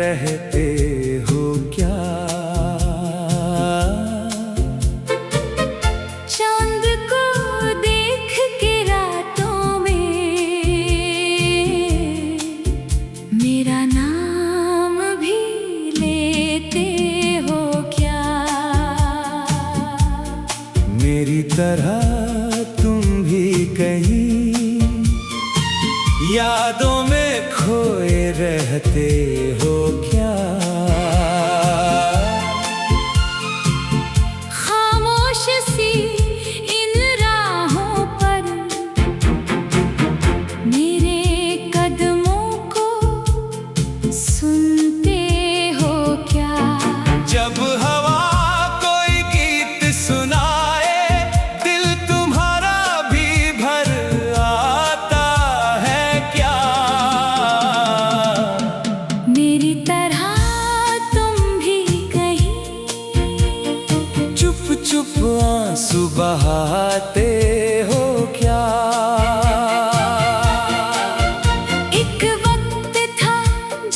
रहते हो क्या? चांद को देख के रातों में मेरा नाम भी लेते हो क्या? मेरी तरह तुम भी कहीं यादों में खोए रहते हो क्या? खामोश सी इन राहों पर मेरे कदमों को सुनते हो क्या? जब हवा कोई गीत सुनाए दिल तुम्हारा भी भर आता है क्या? मेरी तरह तुम भी कहीं चुप चुप आंसू बहाते हो क्या? एक वक्त था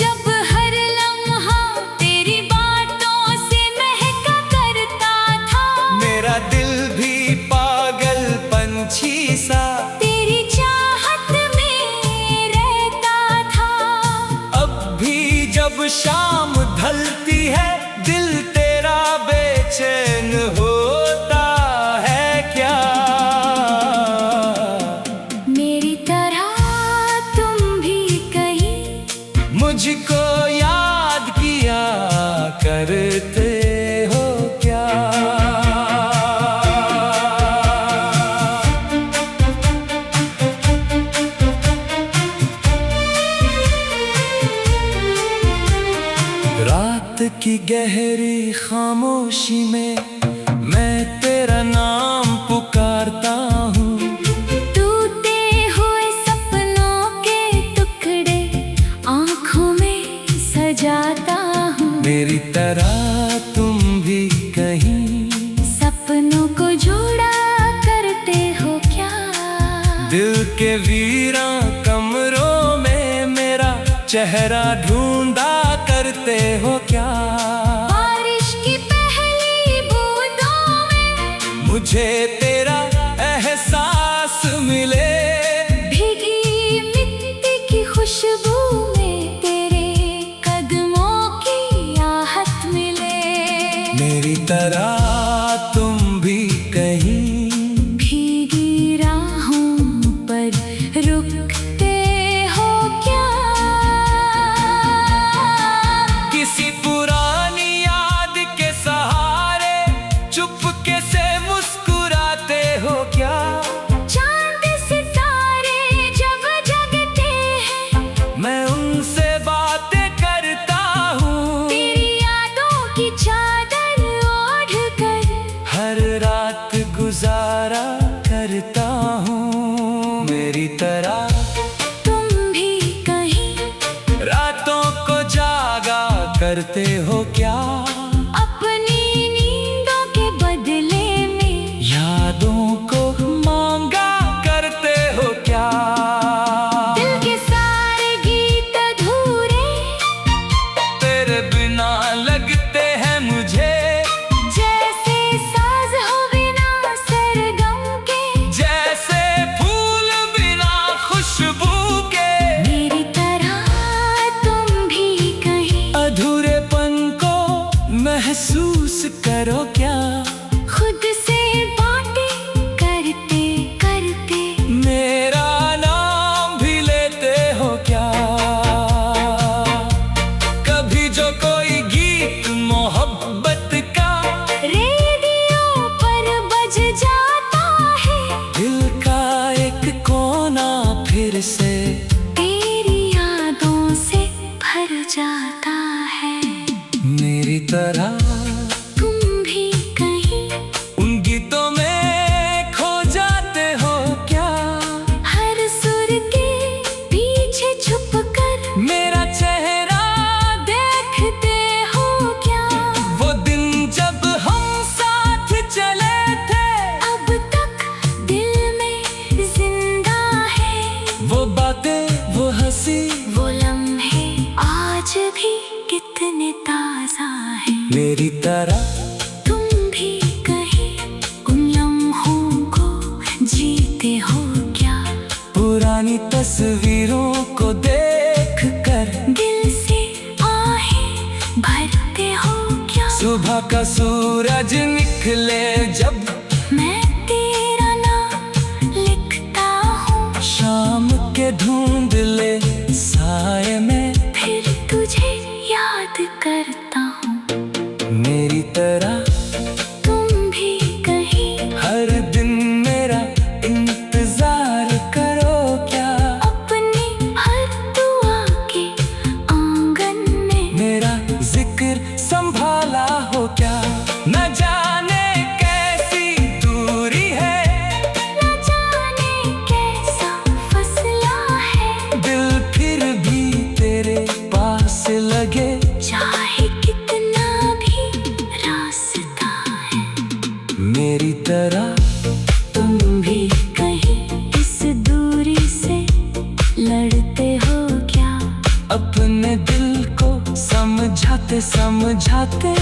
जब हर लम्हा तेरी बातों से महका करता था। मेरा दिल भी पागल पंछी सा तेरी चाहत में रहता था। अब भी जब शाम ढलती है दिल तेरा बेचैन होता है क्या? मेरी तरह तुम भी कहीं मुझको याद किया करते हो क्या? रात की गहरी खामोशी में मैं तेरा नाम पुकारता हूँ। टूटे हुए सपनों के टुकड़े आँखों में सजाता हूँ। मेरी तरह तुम भी कहीं सपनों को जोड़ा करते हो क्या? दिल के वीरां कमरों में मेरा चेहरा ढूंढा करते हो क्या? बारिश की पहली बूंदों में मुझे तेरा एहसास मिले। भीगी मिट्टी की खुशबू में तेरे कदमों की आहट मिले। मेरी तरह तुम भी कहीं भीगी राहों पर रुकते हो क्या? किसी पुरानी याद के सहारे चुपके से मुस्कुराते हो क्या? चांद सितारे जब जगते हैं मैं उनसे बातें करता हूँ। तेरी यादों की चादर ओढ़ कर हर रात गुजारा करता हूँ। मेरी तरह तुम भी कहीं रातों को जागा करते हो क्या? अपनी नींदों के बदले में यादों को मांगा करते हो क्या? दिल के सारे गीत अधूरे तेरे बिना लगते हैं मुझे। जैसे साज हो बिना सरगम के, जैसे फूल बिना खुशबू के। मेरी तरह तुम भी कहीं अधूरेपन को महसूस करो क्या? खुद से बातें करते करते मेरा नाम भी लेते हो क्या? कभी जो कोई गीत मोहब्बत का रेडियो पर बज जाता है। दिल का एक कोना फिर से तेरी यादों से भर जाता है। मेरी तरह तुम भी कहीं उन गीतों में खो जाते हो क्या? हर सुर के पीछे छुप कर मेरा चेहरा देखते हो क्या? वो दिन जब हम साथ चले थे अब तक दिल में जिंदा है। वो बातें वो हंसी वो लम्हे आज भी कितने तरह तुम भी कहीं उन लम्हों को जीते हो क्या? पुरानी तस्वीरों को देख कर दिल से आहें भरते हो क्या? सुबह का सूरज निकले जब मैं तेरा नाम लिखता हूँ, शाम के धुंधले साए में फिर तुझे याद करता हूँ। मेरी तरह तुम भी कहीं हर दिन मेरा इंतजार करो क्या? अपनी हर दुआ के आंगन में मेरा जिक्र संभाला हो क्या? न जाने कैसी दूरी है, न जाने कैसा फसला है, दिल फिर भी तेरे पास लगे। चाहे कितना भी रास्ता है। मेरी तरह तुम भी कहीं इस दूरी से लड़ते हो क्या? अपने दिल को समझाते समझाते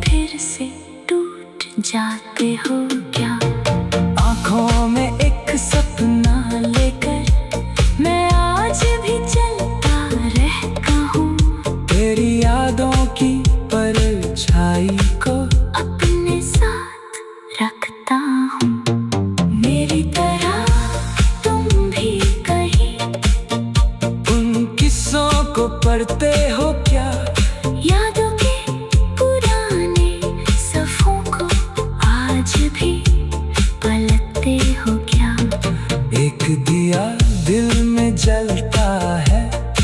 फिर से टूट जाते हो क्या? आँखों में एक सपना लेकर मैं आज भी चलता रहता हूँ, तेरी यादों की परछाई को अपने साथ रखता हूँ। मेरी तरह तुम भी कहीं उन किस्सों को पढ़ते हो क्या? यादों के पुराने सफ़ों को आज भी पलटते हो क्या? एक दिया दिल में जलता है,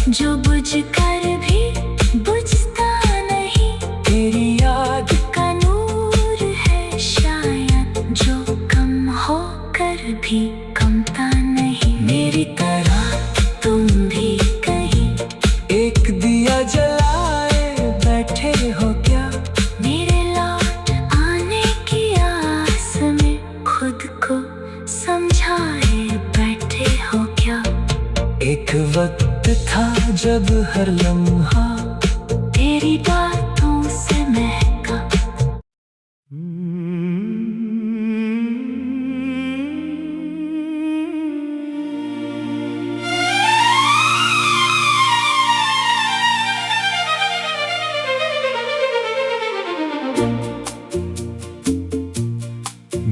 जो बुझ कर भी बुझता नहीं, तेरी याद का नूर है शायद जो कम होकर भी कमता नहीं। मेरी तरह तुम भी कहीं एक दिया जलाए बैठे हो क्या? मेरे लौट आने की आस में खुद को समझाए बैठे हो क्या? एक वक्त था जब हर लम्हा तेरी बातों से महका।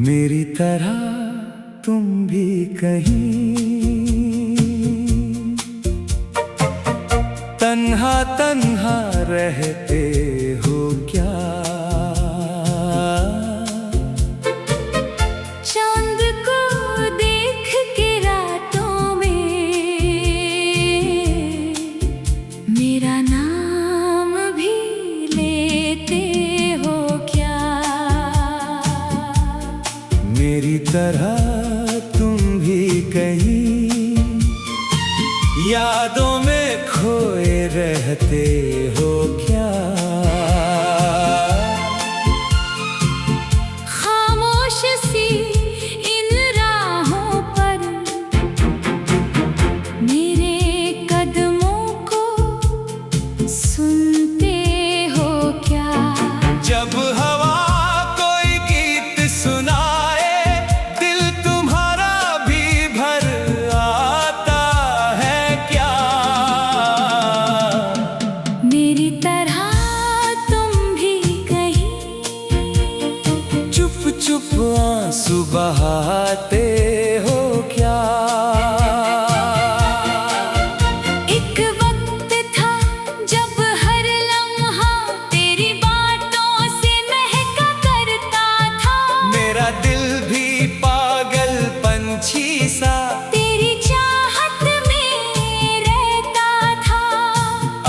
मेरी तरह तुम भी कहीं तन्हा तन्हा रहते हो क्या? चांद को देख के रातों में मेरा नाम भी लेते हो क्या? मेरी तरह तुम भी कहीं यादों में खोए रहते हो क्या? खामोश सी इन राहों पर मेरे कदमों को सुनते हो क्या? जब हवा कोई गीत सुनाए दिल तुम्हारा भी भर आता है क्या? मेरी तरह तुम भी कहीं चुप चुप आंसू बहाते हो क्या? एक वक्त था जब हर लम्हा तेरी बातों से महका करता था, मेरा दिल भी पागल पंछी सा तेरी चाहत में रहता था।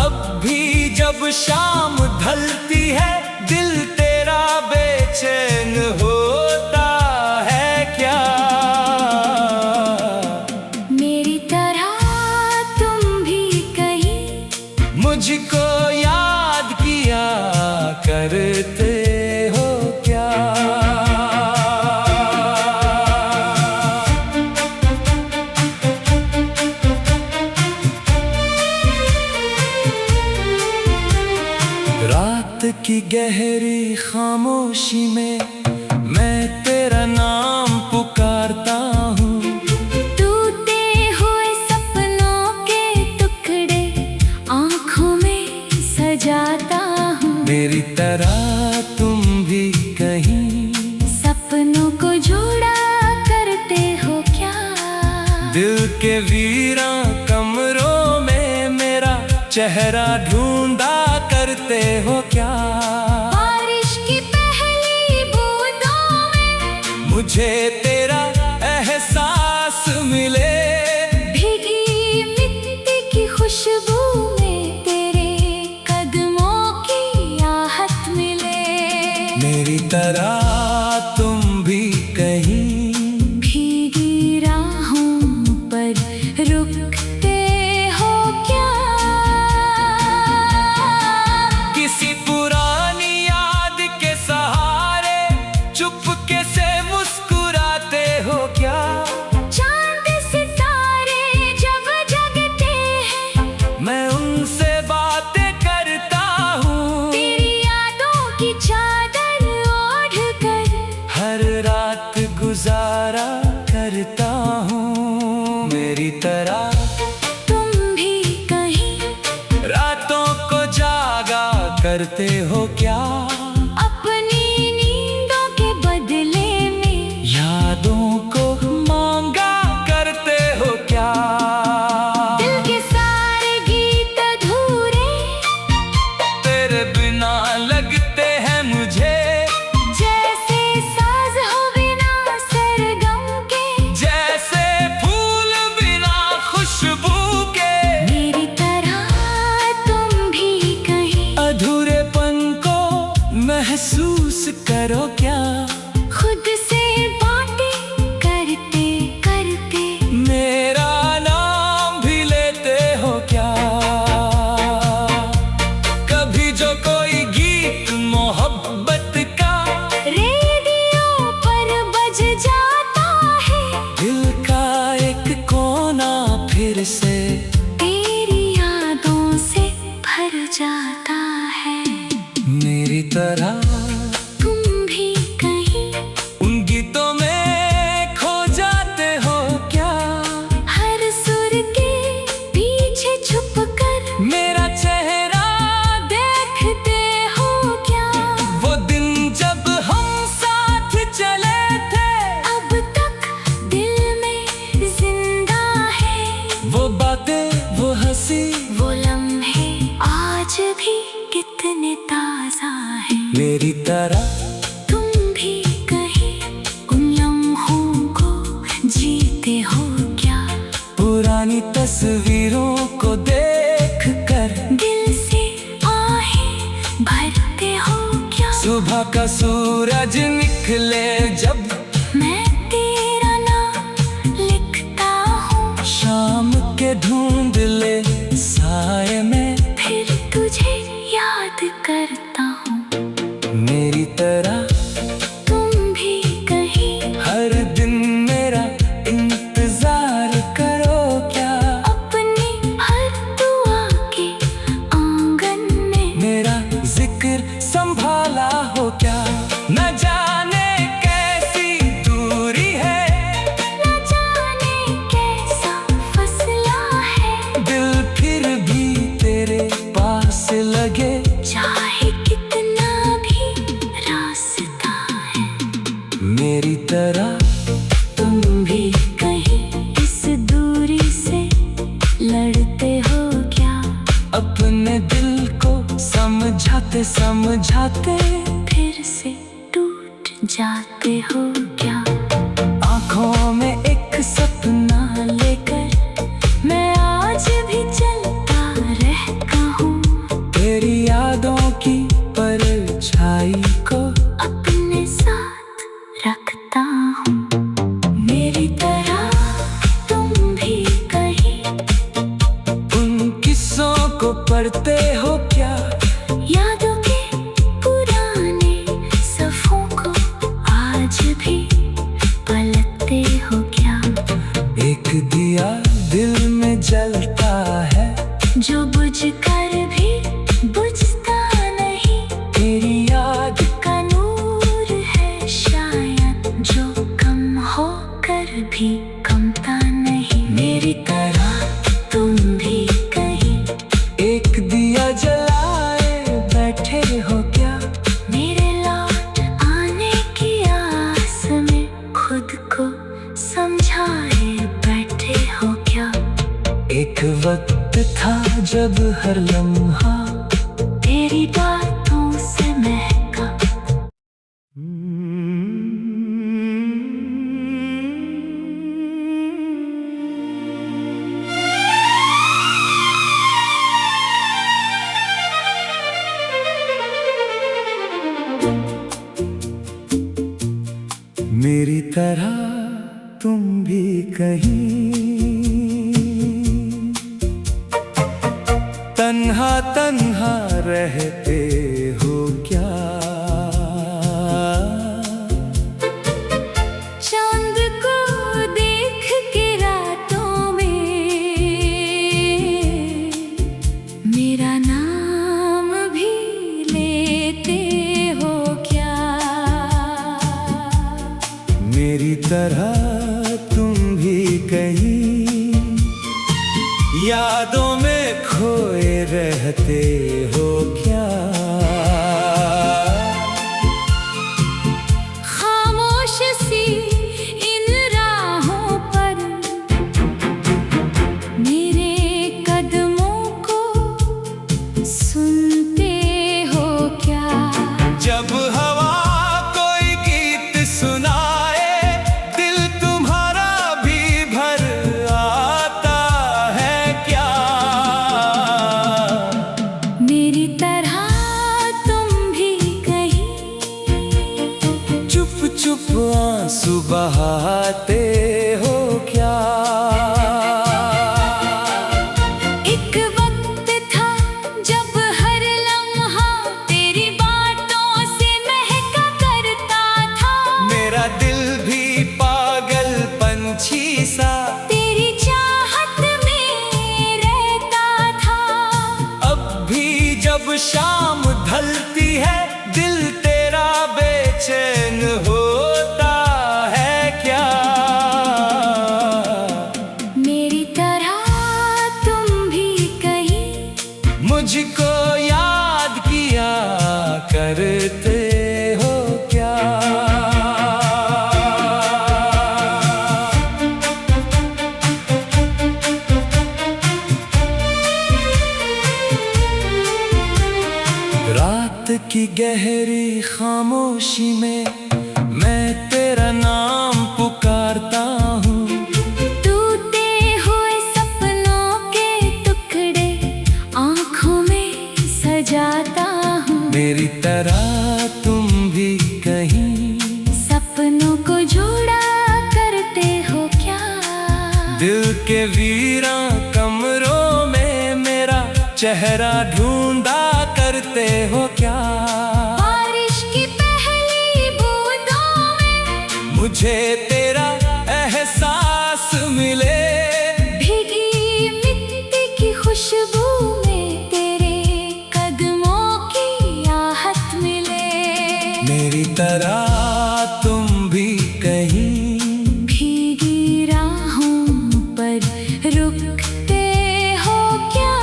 अब भी जब शाम ढलती है दिल तेरा बेचैन होता है क्या? मेरी तरह तुम भी कहीं मुझको याद किया करते हो क्या? रात की गहरी खामोशी में मैं तेरा नाम पुकारता हूँ। टूटे हुए सपनों के टुकड़े आँखों में सजाता हूँ। मेरी तरह तुम भी कहीं सपनों को जोड़ा करते हो क्या? दिल के वीरा कमरों में मेरा चेहरा ढूंढा करते हो क्या? बारिश की पहली बूंदों में मुझे तेरा एहसास मिले। भीगी मिट्टी की खुशबू में तेरे कदमों की आहट मिले। मेरी तरह तुम भी कहीं भीगी राहों पर रुकते हो क्या? किसी पुरानी याद के सहारे चुपके से मुस्कुराते हो क्या? चांद सितारे जब जगते हैं मैं उनसे बातें करता हूँ। तेरी यादों की चादर ओढ़ कर हर रात गुजारा करता हूँ। मेरी तरह तुम भी कहीं रातों को जागा करते हो क्या? अपनी नींदों के बदले में यादों को मांगा करते हो क्या? दिल के सारे गीत अधूरे तेरे बिना लगते हैं मुझे। जैसे साज हो बिना सरगम के, जैसे फूल बिना खुशबू के। मेरी तरह तुम भी कहीं अधूरेपन को महसूस करो क्या? खुद से बातें करते करते मेरा नाम भी लेते हो क्या? कभी जो कोई गीत मोहब्बत का रेडियो पर बज जाता है, दिल का एक कोना फिर से तेरी यादों से भर जाता है। मेरी तरह तुम भी कहीं उन गीतों में खो जाते हो क्या? हर सुर के पीछे छुप कर मेरा चेहरा देखते हो क्या? वो दिन जब हम साथ चले थे, अब तक दिल में जिंदा है वो बातें वो हंसी वो लम्हे आज भी कितने ताजा है। मेरी तरह तुम भी कहीं उन लम्हों को जीते हो क्या? पुरानी तस्वीरों को देख कर दिल से आहें भरते हो क्या? सुबह का सूरज निकले जब मैं तेरा नाम लिखता हूँ, शाम के धुंधले साए में फिर तुझे याद करता हूँ। मेरी तरह तुम भी कहीं हर दिन मेरा इंतजार करो क्या? अपनी हर दुआ के आंगन में मेरा जिक्र संभाला हो क्या? न जाने कैसी दूरी है, न जाने कैसा फसला है, दिल फिर भी तेरे पास लगे। चाहे कितना भी रास्ता है। मेरी तरह तुम भी कहीं इस दूरी से लड़ते हो क्या? अपने दिल को समझाते समझाते फिर से टूट जाते हो क्या? आँखों में एक सपना लेकर मैं आज भी चलता रहता हूँ, तेरी यादों की परछाई को अपने साथ रखता हूँ। मेरी तरह तुम भी कहीं उन किस्सों को पढ़ते हो क्या? यादों के पुराने सफ़ों को आज भी पलटते हो क्या? एक दिया दिल में जलता है, जो बुझ कर भी बुझता नहीं, एक वक्त था जब हर लम्हा तेरी बातों से महका। मेरी तरह तुम भी कहीं तन्हा तन्हा रहते हो क्या? चांद को देख के रातों में मेरा नाम भी लेते हो क्या? मेरी तरह तुम भी कहीं यादों में खोए रहते हो क्या? खामोश सी इन राहों पर मेरे कदमों को सुनते हो क्या? जब हवा कोई गीत सुनाए दिल तुम्हारा भी भर आता है क्या? मेरी तरह तुम भी कहीं चुप चुप आंसू बहाते हो क्या? एक वक्त था जब हर लम्हा तेरी बातों से महका करता था। मेरा दिल भी पागल पंछी सा तेरी चाहत में रहता था। अब भी जब शाम ढलती है दिल तेरा बेचैन होता है क्या? मेरी तरह तुम भी कहीं मुझको याद किया करते हो क्या? रात की गहरी खामोशी में मैं तेरा नाम पुकारता हूँ। टूटे हुए सपनों के टुकड़े आँखों में सजाता हूँ। मेरी तरह तुम भी कहीं सपनों को जोड़ा करते हो क्या? दिल के वीरां कमरों में मेरा चेहरा ढूंढा करते हो क्या? बारिश की पहली बूंदों में मुझे तेरा एहसास मिले भीगी मिट्टी की खुशबू में तेरे कदमों की आहट मिले। मेरी तरह तुम भी कहीं भीगी राहों पर रुकते हो क्या?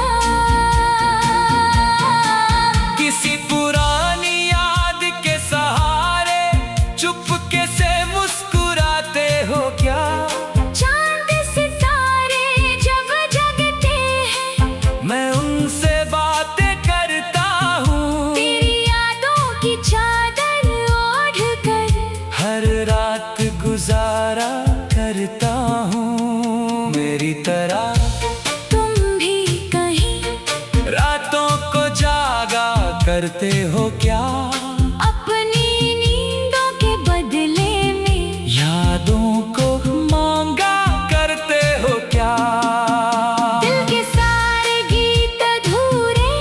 किसी पुरानी याद के सहारे चुपके से मुस्कुराते हो क्या? चांद सितारे जब जगते हैं मैं उनसे बातें करता हूँ। तेरी यादों की चादर ओढ़ कर हर रात गुजारा करता हूँ। मेरी तरह तुम भी कहीं रातों को जागा करते हो क्या? अपनी नींदों के बदले में यादों को मांगा करते हो क्या? दिल के सारे गीत अधूरे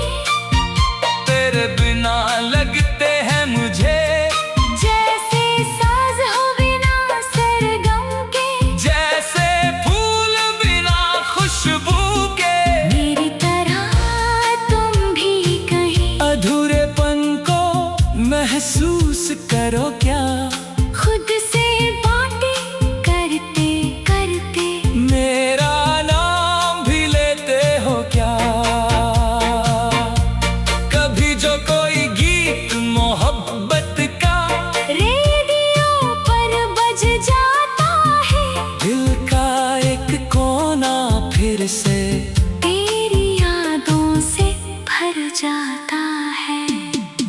तेरे बिना लगते हैं मुझे जैसे साज हो बिना सरगम के। जैसे फूल बिना खुशबू के। मेरी तरह तुम भी कहीं अधूरेपन को जाता है।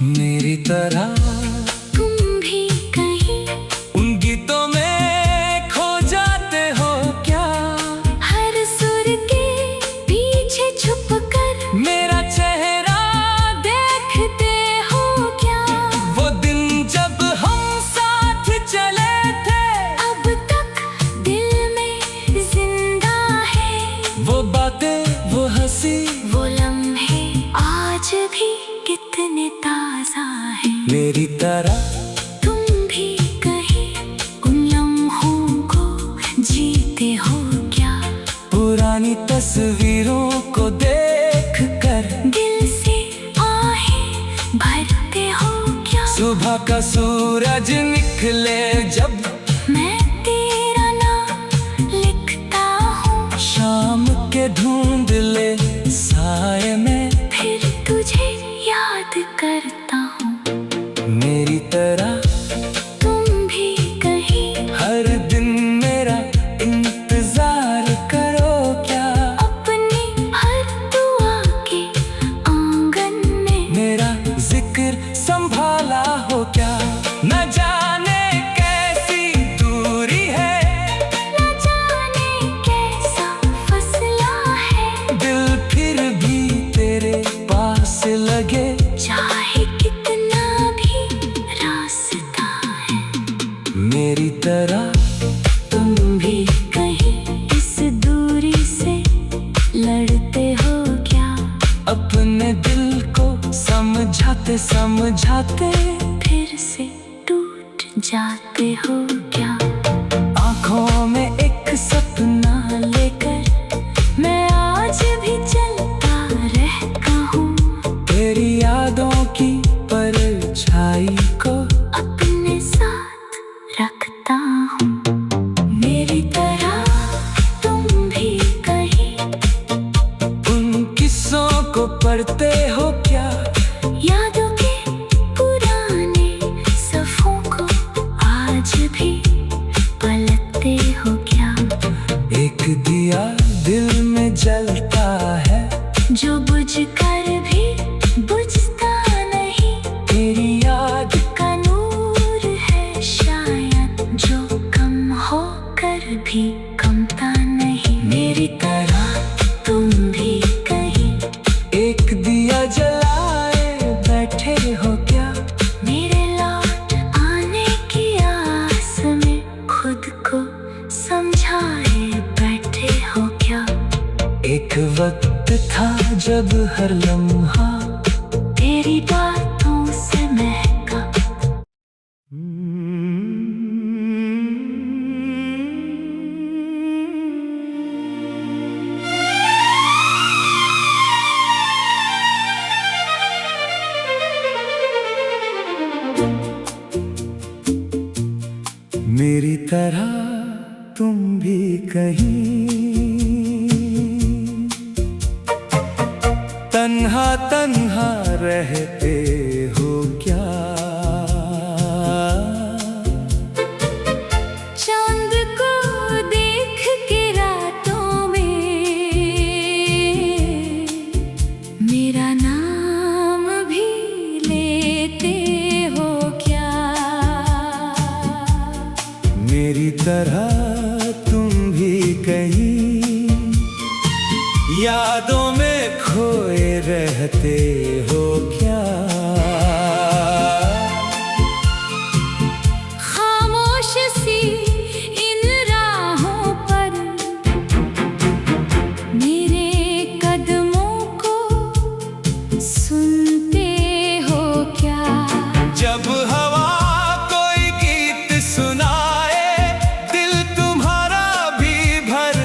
मेरी तरह तुम भी कहीं उन गीतों में खो जाते हो क्या? हर सुर के पीछे छुप कर मेरा चेहरा देखते हो क्या? वो दिन जब हम साथ चले थे, अब तक दिल में जिंदा है। वो बातें, वो हंसी, वो लम्हे आज भी कितने ताजा है। मेरी तरह तुम भी कहीं उन लम्हों को जीते हो क्या? पुरानी तस्वीरों को देख कर दिल से आहें भरते हो क्या? सुबह का सूरज निकले जब मैं तेरा नाम लिखता हूँ, शाम के धुंधले साए में फिर तुझे याद करता हूँ। मेरी तरह तुम भी कहीं हर दिन मेरा इंतजार करो क्या? अपनी हर दुआ के आंगन में मेरा जिक्र संभाला हो क्या? न जाने कैसी दूरी है, न जाने कैसा फसला है। दिल फिर भी तेरे पास लगे। चाहे कितना भी रास्ता है। मेरी तरह तुम भी कहीं इस दूरी से लड़ते हो क्या? अपने दिल को समझाते समझाते फिर से टूट जाते हो क्या? आंखों में एक सपना लेकर मैं आज भी चलता रहता हूँ। तेरी यादों की परछाई को अपने साथ रखता हूँ। मेरी तरह तुम भी कहीं उन किस्सों को पढ़ते हो क्या? यादों के पुराने सफ़ों को आज भी पलटते हो क्या? एक दिया दिल में जलता है, जो बुझ कर भी बुझता नहीं। तेरी याद का नूर है शायद, जो कम होकर भी कमता नहीं। मेरी तरह तुम भी कहीं एक दिया जलाए बैठे हो क्या? मेरे लौट आने की आस में खुद को समझाए बैठे हो क्या? एक वक्त था जब हर लम्हा तेरी बातों से महका। मेरी तरह तुम भी कहीं तन्हा तन्हा रहते हो क्या? चांद को देख के रातों में मेरा नाम भी लेते हो क्या? मेरी तरह तुम भी कहीं यादों में खोए रहते हो क्या? खामोश सी इन राहों पर मेरे कदमों को सुनते हो क्या? जब हवा कोई गीत सुनाए, दिल तुम्हारा भी भर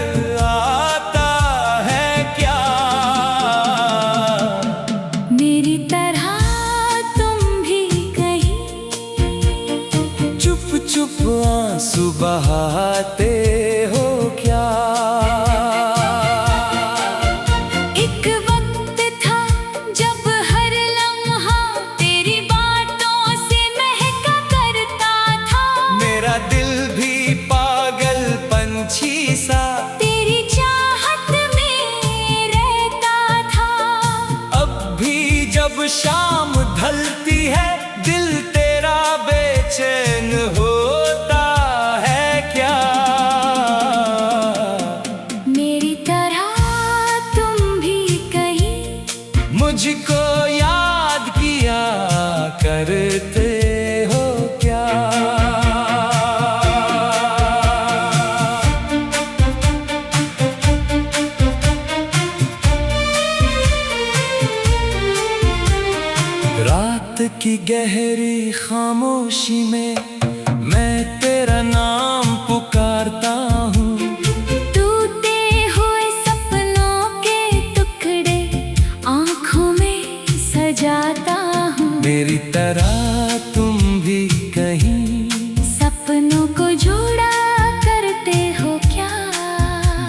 आता है क्या? मेरी तरह जब शाम ढलती है दिल तेरा बेचैन होता है क्या? मेरी तरह तुम भी कहीं मुझको याद किया करते हो क्या? रात की गहरी खामोशी में मैं तेरा नाम पुकारता हूँ। टूटे हुए सपनों के टुकड़े आँखों में सजाता हूँ। मेरी तरह तुम भी कहीं सपनों को जोड़ा करते हो क्या?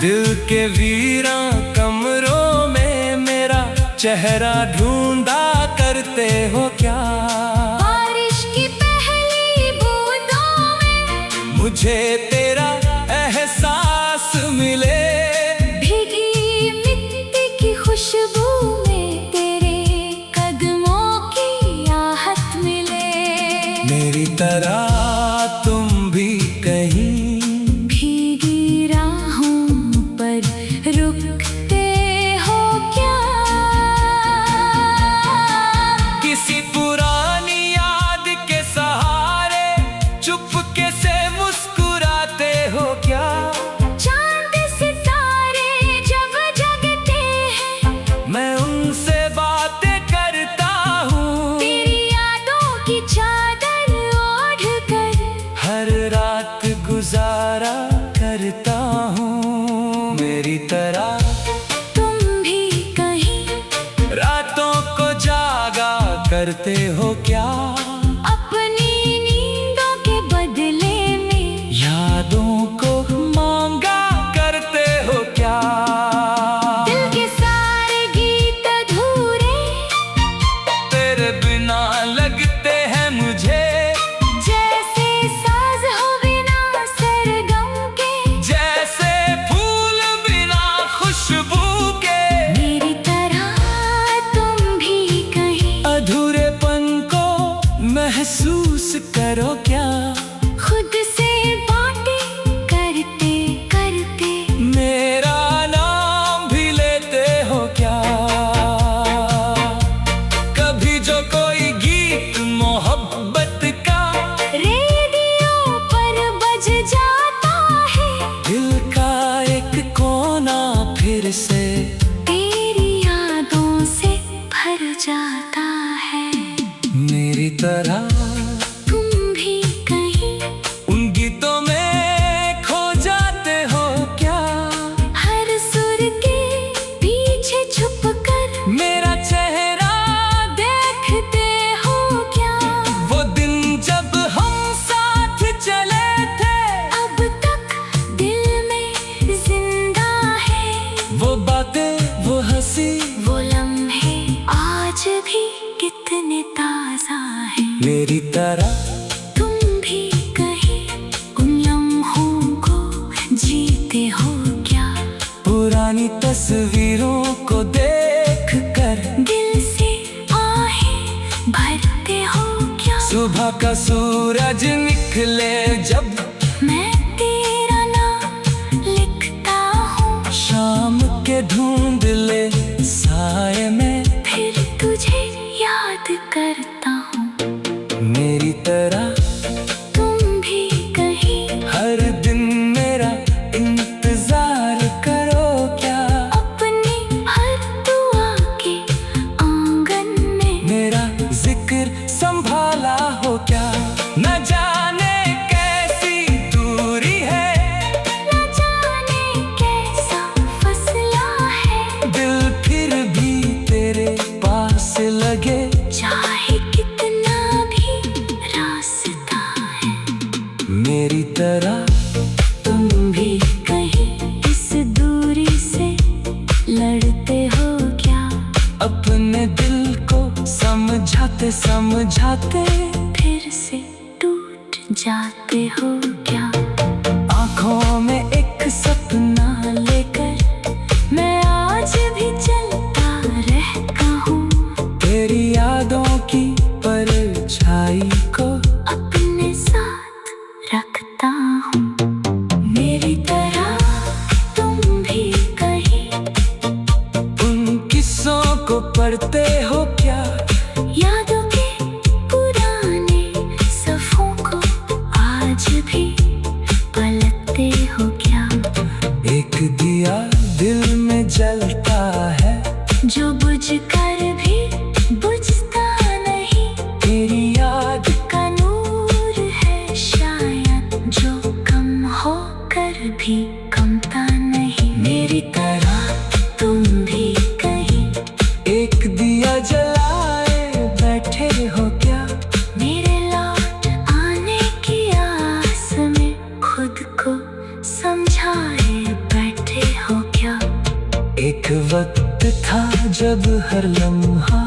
दिल के वीरां कमरों में मेरा चेहरा ढूंढा करते हो क्या? बारिश की पहली बूंदों में मुझे तेरा एहसास मिले। भीगी मिट्टी की खुशबू में तेरे कदमों की आहट मिले। मेरी तरह तुम भी कहीं भीगी राहों पर रुकते हो क्या? किसी पुरानी याद के सहारे चुपके से मुस्कुराते हो क्या? चांद सितारे जब जगते हैं मैं उनसे बातें करता हूँ। तेरी यादों की चादर ओढ़ कर हर रात गुजारा करता हूँ। मेरी तरह तुम भी कहीं रातों को जागा करते हो क्या? अपनी नींदों के बदले में यादों को मांगा करते हो क्या? दिल के सारे गीत अधूरे तेरे बिना लगते हैं मुझे। जैसे साज हो बिना सरगम के, जैसे फूल बिना खुशबू के। मेरी तरह तुम भी कहीं अधूरेपन को महसूस करो क्या? खुद से बातें करते करते मेरा नाम भी लेते हो क्या? कभी जो कोई गीत मोहब्बत का रेडियो पर बज जाता है, दिल का एक कोना फिर से तेरी यादों से भर जाता है। मेरी तरह तुम भी कहीं उन गीतों में खो जाते हो क्या? हर सुर के पीछे छुप कर मेरा चेहरा देखते हो क्या? वो दिन जब हम साथ चले थे अब तक दिल में जिंदा है वो बातें वो हंसी वो लम्हे आज भी कितने ताजा है। मेरी तरह तुम भी कहीं उन लम्हों को जीते हो क्या? पुरानी तस्वीरों को देख कर दिल से आहें भरते हो क्या? सुबह का सूरज निकले जब मैं तेरा नाम लिखता हूँ, शाम के धुंधले साए में फिर तुझे याद करता हूँ। मेरी तरह तुम भी कहीं हर दिन मेरा इंतजार करो क्या? अपनी हर दुआ के आंगन में मेरा जिक्र संभाला हो क्या? न जाने कैसी दूरी है, न जाने कैसा फसला है, दिल फिर भी तेरे पास लगे। चाहे कितना भी रास्ता है। मेरी तरह तुम भी कहीं इस दूरी से लड़ते हो क्या? अपने दिल को समझाते समझाते फिर से टूट जाते हो क्या? आँखों में एक सपना लेकर मैं आज भी चलता रहता हूँ। तेरी को पढ़ते हो क्या? यादों के पुराने सफ़ों को आज भी पलटते हो क्या? एक दिया दिल में जलता है, जो बुझ कर भी बुझता नहीं। तेरी याद का नूर है शायद, जो कम हो कर भी कमता नहीं। मेरी तरह तुम भी कहीं एक दिया जलाए बैठे हो क्या? मेरे लौट आने की आस में खुद को समझाए बैठे हो क्या? एक वक्त था जब हर लम्हा